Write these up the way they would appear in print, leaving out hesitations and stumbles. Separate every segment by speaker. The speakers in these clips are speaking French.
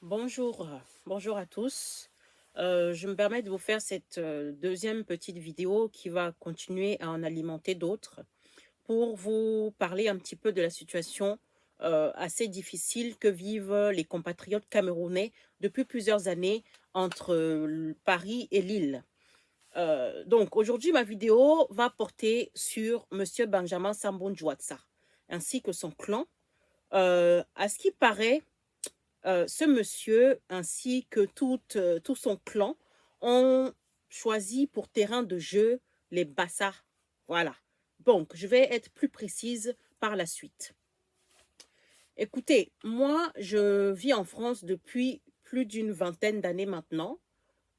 Speaker 1: Bonjour, bonjour à tous. Je me permets de vous faire cette deuxième petite vidéo qui va continuer à en alimenter d'autres pour vous parler un petit peu de la situation assez difficile que vivent les compatriotes camerounais depuis plusieurs années entre Paris et Lille. Donc aujourd'hui, ma vidéo va porter sur Monsieur Benjamin Sambon Djouatsa ainsi que son clan. À ce qui paraît, ce monsieur ainsi que tout son clan ont choisi pour terrain de jeu les Bassa. Voilà. Donc, je vais être plus précise par la suite. Écoutez, moi, je vis en France depuis plus d'une vingtaine d'années maintenant,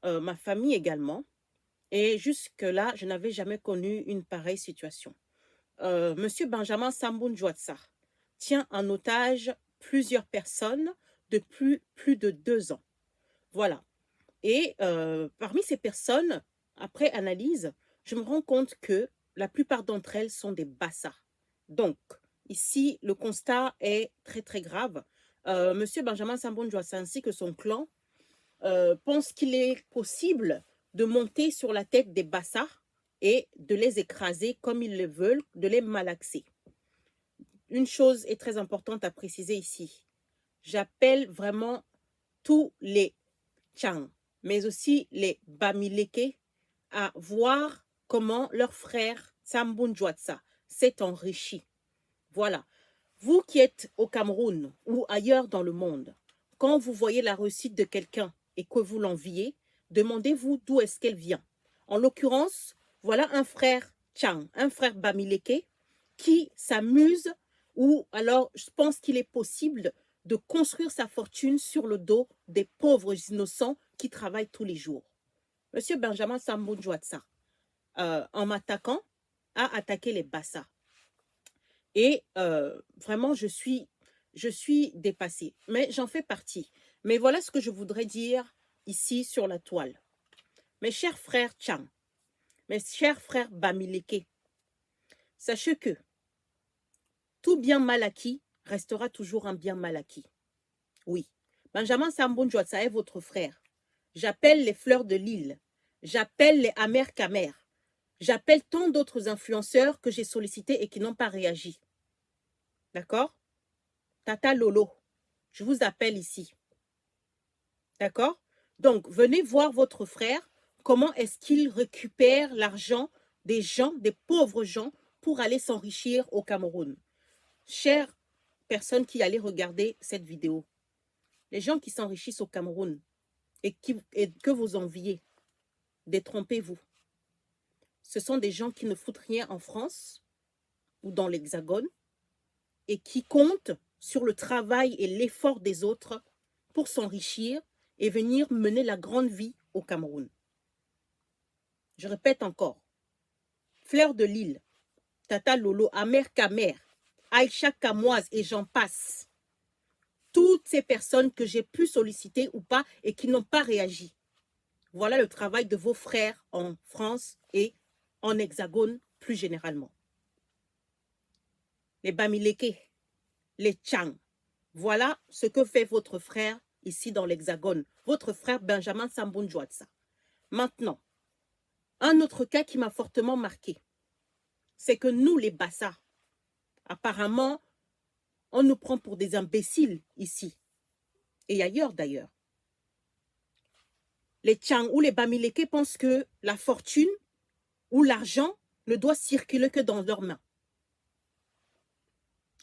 Speaker 1: ma famille également, et jusque-là, je n'avais jamais connu une pareille situation. Monsieur Benjamin Sambou Njouatsa tient en otage plusieurs personnes depuis plus de 2 ans. Voilà. Et parmi ces personnes, après analyse, je me rends compte que la plupart d'entre elles sont des Bassa. Donc, ici, le constat est très, très grave. Monsieur Benjamin Sambou Njouatsa ainsi que son clan pensent qu'il est possible de monter sur la tête des Bassa et de les écraser comme ils le veulent, de les malaxer. Une chose est très importante à préciser ici. J'appelle vraiment tous les Tchang, mais aussi les Bamileke, à voir comment leur frère Sambun Jwatsa s'est enrichi. Voilà. Vous qui êtes au Cameroun ou ailleurs dans le monde, quand vous voyez la réussite de quelqu'un et que vous l'enviez, demandez-vous d'où est-ce qu'elle vient. En l'occurrence, voilà un frère Tchang, un frère Bamileke, qui s'amuse, ou alors je pense qu'il est possible de construire sa fortune sur le dos des pauvres innocents qui travaillent tous les jours. Monsieur Benjamin Sambou Jwatsa, en m'attaquant, a attaqué les Bassa. Et vraiment, je suis dépassée. Mais j'en fais partie. Mais voilà ce que je voudrais dire ici sur la toile. Mes chers frères Tchang, mes chers frères Bamileke, sachez que tout bien mal acquis restera toujours un bien mal acquis. Oui. Benjamin Sambou Njouatsa est votre frère. J'appelle les fleurs de l'île. J'appelle les amers camers. J'appelle tant d'autres influenceurs que j'ai sollicités et qui n'ont pas réagi. D'accord? Tata Lolo, je vous appelle ici. D'accord? Donc, venez voir votre frère, comment est-ce qu'il récupère l'argent des gens, des pauvres gens, pour aller s'enrichir au Cameroun. Chères personnes qui allez regarder cette vidéo, les gens qui s'enrichissent au Cameroun et que vous enviez, détrompez-vous. Ce sont des gens qui ne foutent rien en France ou dans l'Hexagone et qui comptent sur le travail et l'effort des autres pour s'enrichir et venir mener la grande vie au Cameroun. Je répète encore, Fleur de Lille, Tata Lolo, Amer Kamer, Aïcha Kamoise et j'en passe. Toutes ces personnes que j'ai pu solliciter ou pas et qui n'ont pas réagi. Voilà le travail de vos frères en France et en Hexagone plus généralement. Les Bamileke, les Tchang. Voilà ce que fait votre frère ici dans l'Hexagone, votre frère Benjamin Sambou Njouatsa. Maintenant, un autre cas qui m'a fortement marqué, c'est que nous, les Bassa, apparemment, on nous prend pour des imbéciles ici et ailleurs d'ailleurs. Les Tchang ou les Bamileke pensent que la fortune ou l'argent ne doit circuler que dans leurs mains.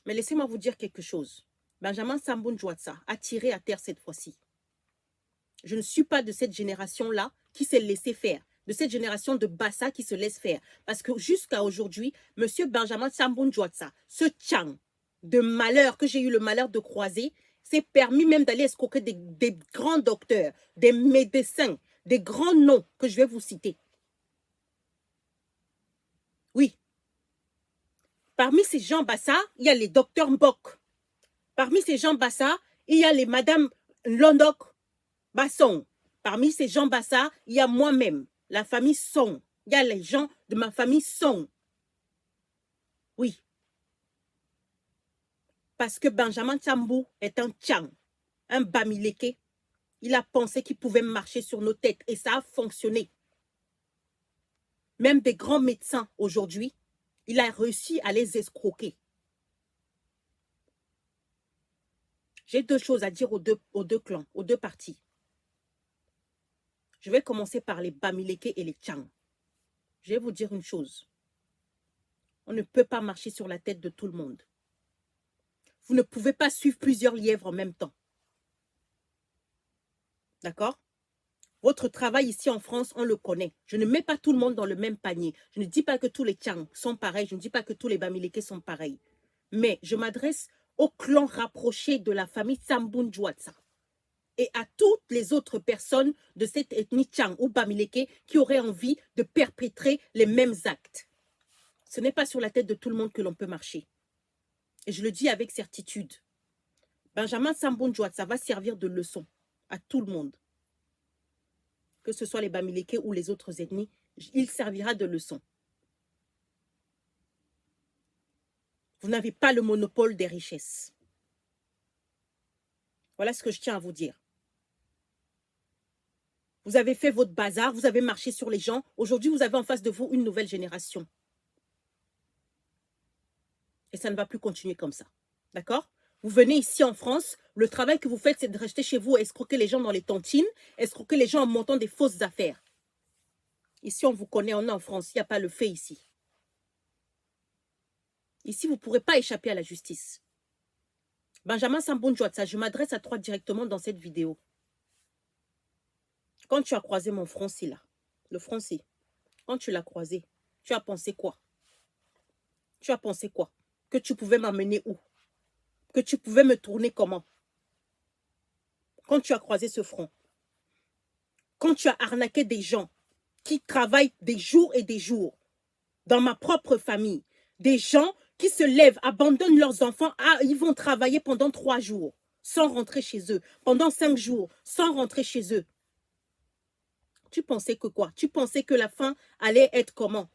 Speaker 1: Mais laissez-moi vous dire quelque chose. Benjamin Sambou Njouatsa a tiré à terre cette fois-ci. Je ne suis pas de cette génération-là qui s'est laissé faire, de cette génération de Bassa qui se laisse faire. Parce que jusqu'à aujourd'hui, M. Benjamin Sambou Njouatsa, ce Tchang de malheur que j'ai eu le malheur de croiser, s'est permis même d'aller escroquer des grands docteurs, des médecins, des grands noms que je vais vous citer. Oui. Parmi ces gens Bassa, il y a les docteurs Mbok. Parmi ces gens Bassa, il y a les Madame Londok Basson. Parmi ces gens Bassa, il y a moi-même, la famille Song. Il y a les gens de ma famille Song. Oui. Parce que Benjamin Sambou est un Tchang, un Bamileke. Il a pensé qu'il pouvait marcher sur nos têtes et ça a fonctionné. Même des grands médecins aujourd'hui, il a réussi à les escroquer. J'ai deux choses à dire aux deux clans, aux deux parties. Je vais commencer par les Bamileke et les Tchang. Je vais vous dire une chose. On ne peut pas marcher sur la tête de tout le monde. Vous ne pouvez pas suivre plusieurs lièvres en même temps. D'accord? Votre travail ici en France, on le connaît. Je ne mets pas tout le monde dans le même panier. Je ne dis pas que tous les Tchang sont pareils. Je ne dis pas que tous les Bamileke sont pareils. Mais je m'adresse au clan rapproché de la famille Sambunjuatsa et à toutes les autres personnes de cette ethnie Tchang ou Bamileke qui auraient envie de perpétrer les mêmes actes. Ce n'est pas sur la tête de tout le monde que l'on peut marcher. Et je le dis avec certitude. Benjamin Sambunjuatsa va servir de leçon à tout le monde. Que ce soit les Bamileke ou les autres ethnies, il servira de leçon. Vous n'avez pas le monopole des richesses. Voilà ce que je tiens à vous dire. Vous avez fait votre bazar, vous avez marché sur les gens. Aujourd'hui, vous avez en face de vous une nouvelle génération. Et ça ne va plus continuer comme ça. D'accord? Vous venez ici en France, le travail que vous faites, c'est de rester chez vous, escroquer les gens dans les tontines, escroquer les gens en montant des fausses affaires. Ici, on vous connaît, on est en France, il n'y a pas le fait ici. Ici, vous ne pourrez pas échapper à la justice. Benjamin Sambunjuatsa, je m'adresse à toi directement dans cette vidéo. Quand tu as croisé mon front-ci là, le front-ci, quand tu l'as croisé, tu as pensé quoi? Tu as pensé quoi? Que tu pouvais m'amener où? Que tu pouvais me tourner comment? Quand tu as croisé ce front, quand tu as arnaqué des gens qui travaillent des jours et des jours dans ma propre famille, des gens qui se lèvent, abandonnent leurs enfants, ils vont travailler pendant 3 jours sans rentrer chez eux, pendant 5 jours sans rentrer chez eux. Tu pensais que quoi? Tu pensais que la fin allait être comment?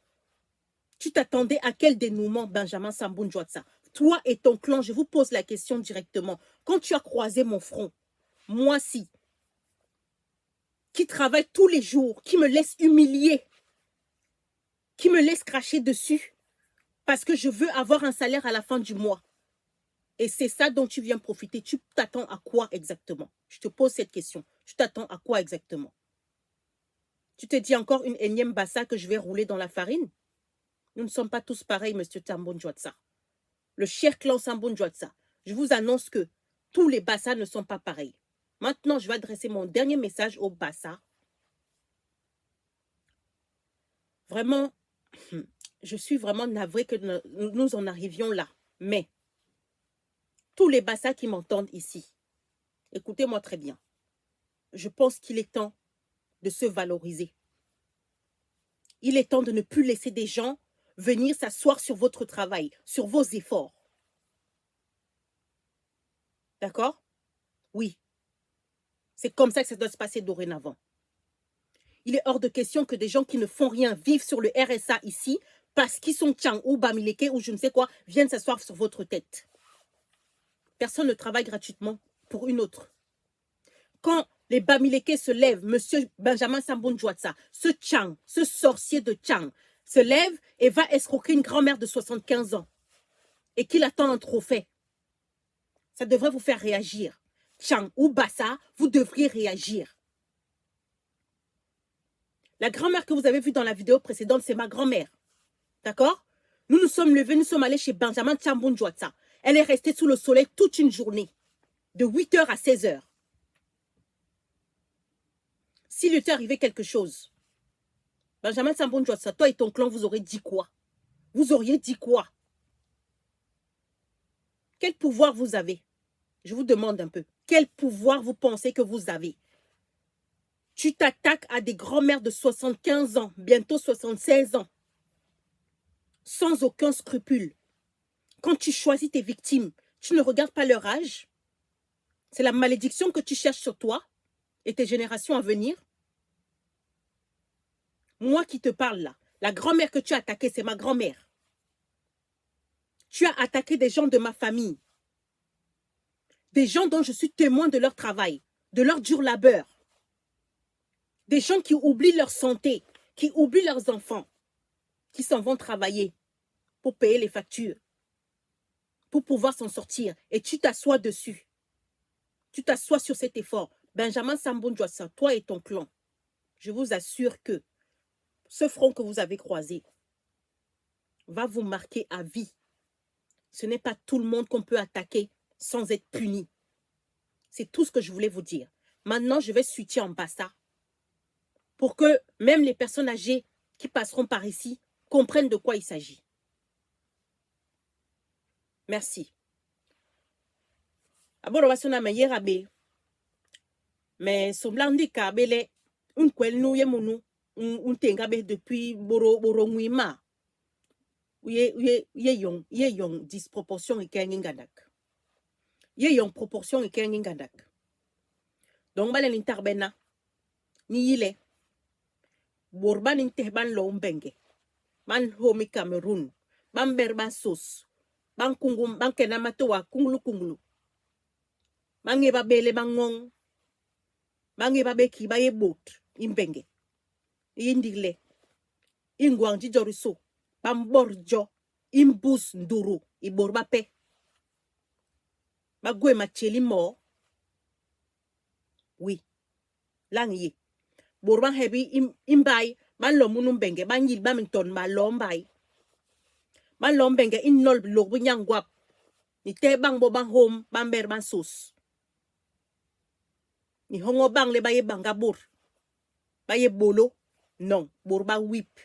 Speaker 1: Tu t'attendais à quel dénouement, Benjamin Sambunjuatsa? Toi et ton clan, je vous pose la question directement. Quand tu as croisé mon front, moi-ci, qui travaille tous les jours, qui me laisse humilier, qui me laisse cracher dessus, parce que je veux avoir un salaire à la fin du mois. Et c'est ça dont tu viens profiter. Tu t'attends à quoi exactement? Je te pose cette question. Tu t'attends à quoi exactement? Tu te dis encore une énième bassa que je vais rouler dans la farine? Nous ne sommes pas tous pareils, monsieur Sambunjuatsa. Le cher clan Sambunjuatsa, je vous annonce que tous les bassas ne sont pas pareils. Maintenant, je vais adresser mon dernier message aux bassas. Vraiment, je suis vraiment navrée que nous en arrivions là. Mais, tous les bassas qui m'entendent ici, écoutez-moi très bien. Je pense qu'il est temps de se valoriser. Il est temps de ne plus laisser des gens venir s'asseoir sur votre travail, sur vos efforts. D'accord? Oui. C'est comme ça que ça doit se passer dorénavant. Il est hors de question que des gens qui ne font rien vivent sur le RSA ici parce qu'ils sont Tchang ou Bamileke ou je ne sais quoi viennent s'asseoir sur votre tête. Personne ne travaille gratuitement pour une autre. Quand les Bamileke se lèvent, monsieur Benjamin Sambunjuatsa, ce Tchang, ce sorcier de Tchang, se lève et va escroquer une grand-mère de 75 ans et qu'il attend un trophée. Ça devrait vous faire réagir. Tchang ou Bassa, vous devriez réagir. La grand-mère que vous avez vue dans la vidéo précédente, c'est ma grand-mère. D'accord? Nous nous sommes levés, nous sommes allés chez Benjamin Sambunjuatsa. Elle est restée sous le soleil toute une journée, de 8h à 16h. S'il était arrivé quelque chose, Benjamin Sambunjuatsa, toi et ton clan, vous aurez dit quoi? Vous auriez dit quoi? Quel pouvoir vous avez? Je vous demande un peu. Quel pouvoir vous pensez que vous avez? Tu t'attaques à des grands-mères de 75 ans, bientôt 76 ans, sans aucun scrupule. Quand tu choisis tes victimes, tu ne regardes pas leur âge. C'est la malédiction que tu cherches sur toi et tes générations à venir. Moi qui te parle là, la grand-mère que tu as attaquée, c'est ma grand-mère. Tu as attaqué des gens de ma famille. Des gens dont je suis témoin de leur travail. de leur dur labeur. Des gens qui oublient leur santé, qui oublient leurs enfants, qui s'en vont travailler pour payer les factures, pour pouvoir s'en sortir. Et tu t'assois dessus. Tu t'assois sur cet effort. Benjamin Sambou-Njouassa, toi et ton clan, je vous assure que ce front que vous avez croisé va vous marquer à vie. Ce n'est pas tout le monde qu'on peut attaquer sans être puni. C'est tout ce que je voulais vous dire. Maintenant, je vais switcher en Bassa pour que même les personnes âgées qui passeront par ici comprennent de quoi il s'agit. Merci. Aboro wasona mayera be. Mais somblandi kabele un kwel nou ye monu un tenga be depuis boro ngwima. Ye yong disproportion e kengi ngadak. Ye yong proportion e kengi ngadak. Donc balen intarbena ni yile borban interban lo mbenge. Man homi Cameroun, ban berban sos, ban kungum, ban kenamato wa kunglu. Man eba bele ban ngong, man eba be ki ba ye bot, imbenge. Indile, ingwang jijoriso, ban borjo, imbus nduru, iborba pe. Ba gwe ma cheli mo. Oui, lang ye. Borban hebi imbay, ban lo munum benge, ban yil ba minton ma lombay. Man lombenge in nol lobu nyangwap. Ni te bang bo bang home, ban ber ban sos. Ni hongo bang le baye banga bor. Baye bolo. Non, bor ba whip.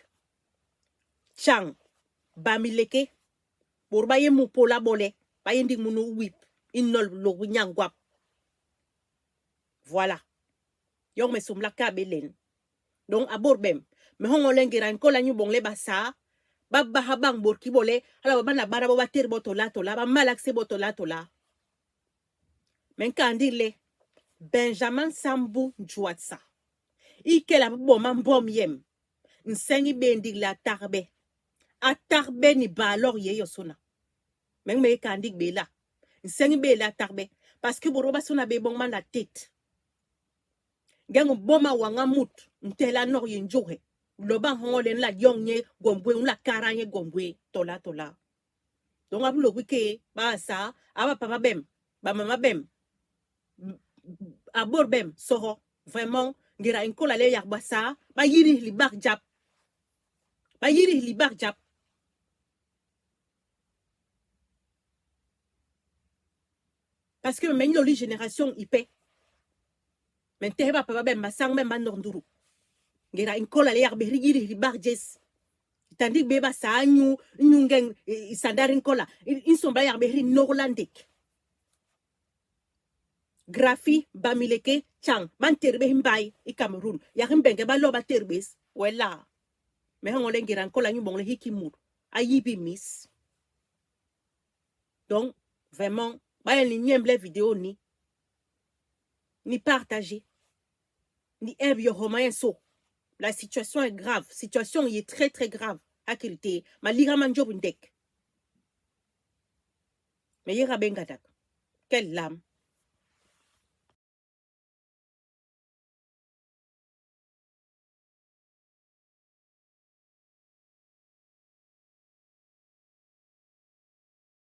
Speaker 1: Chang. Bamileke. Bor baye mupola bole. Baye ndig munu whip. In nol lobu nyangwap. Voilà. Yong me somla ka belen. Donc abor bem. Me hongo lengira nkola nyu bong le basa. Baba habang bor ki bole. Ala bana bara baba ter botola tola. Ba malakse botola tola. Men kandile. Benjamin Sambou-Njouassa. Ike la bo man bom yem. Nsengi bendig la tarbe. A tarbe ni balor ye yosona. Men me kandig be la. Nsengi be la tarbe. Parce que boroba sona be bon man la tête. Gengo boma wanga mut. Ntela nor yenjohe. Loba hongolen la yonye gombwe. Un la karanye gombwe. Tola. Donc abu lo wike. Ba sa. Aba papa bem. Ba mama bem. Abor bem. Soro. Vraiment. Ngira inkola le yarbasa. Ba yiri li bak jap. Ba yiri li bak jap. Parce que même les génération il paie. Mais t'es pas papa ben masang ben bandonduru. Ngira inkola le yarbe yiri li bak jes. Tandis que beba sa ñu ngeng sandarin kola. Ils sont ba yarbe ri norlandek. Grafi bamileke chang ban terbe himbay i Cameroun. Yarim benge ba loba terbes. Wela. Mais on ngira inkola ñu bon le hikimur. Ayibi miss. Donc vraiment ni nyemble vidéo ni partager ni ebyo homayen so. La situation est grave. Situation est très très grave. Akilite ma liga manjob ndek. Mais yera bengadak. Quelle lame.